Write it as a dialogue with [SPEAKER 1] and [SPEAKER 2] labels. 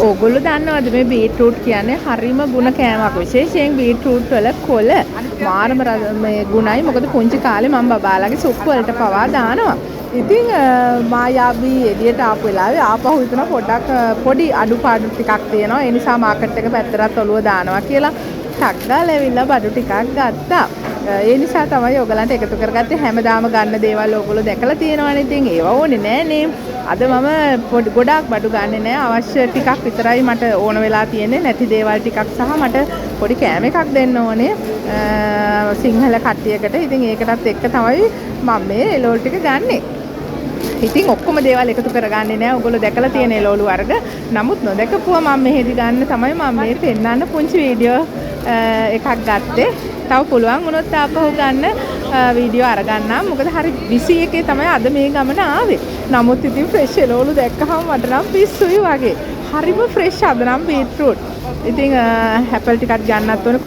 [SPEAKER 1] ඕගොල්ලෝ දන්නවද මේ බීට්‍රූට් කියන්නේ හරිම ගුණ කෑමක්. විශේෂයෙන් බීට්‍රූට් වල කොළ මාරම මේ ගුණයි. මොකද පුංචි කාලේ මම බබාලාගේ සුප් වලට පවා දානවා. ඉතින් මායාවී එළියට ආපු වෙලාවේ ආපහු හිතන පොඩක් පොඩි අඩුපාඩු ටිකක් තියෙනවා. ඒ නිසා මාකට් එක පැත්තට ඔලුව දානවා කියලා ටක් ගාලා ඇවිල්ලා බඩු ටිකක් ගත්තා. ඒ නිසා තමයි ඔයගලන්ට එකතු කරගත්තේ. හැමදාම ගන්න දේවල් ඔයගොල්ලෝ දැකලා තියෙනවනේ. ඉතින් ඒව ඕනේ නෑනේ. අද මම ගොඩාක් බඩු ගන්නෙ නෑ. අවශ්‍ය ටිකක් විතරයි මට ඕන වෙලා තියෙන්නේ. නැති දේවල් ටිකක් සහ මට පොඩි කෑම එකක් දෙන්න ඕනේ සිංහල කට්ටියකට. ඉතින් ඒකටත් එක්ක තමයි මම මේ එළවලු ටික ගන්නෙ. ඉතින් ඔක්කොම දේවල් එකතු කරගන්නේ නෑ. ඔයගොල්ලෝ දැකලා තියෙන එළවලු වර්ග. නමුත් නොදැකපුවා මම මෙහෙදි ගන්න තමයි මම මේ පෙන්නන්න පුංචි වීඩියෝ එකක් ගත්තේ. තව පුළුවන් වුණොත් ආපහු ගන්න වීඩියෝ අරගන්නම්. මොකද හරි බිසි එකේ තමයි අද මේ ගමන ආවේ. නමුත් ඉතින් ෆ්‍රෙෂ් එළවලු දැක්කහම මට නම් පිස්සුයි වගේ. හරිම ෆ්‍රෙෂ් අද නම් බීට්‍රූට්. ඉතින් ඇපල් ටිකක් ගන්නත් ඕනේ.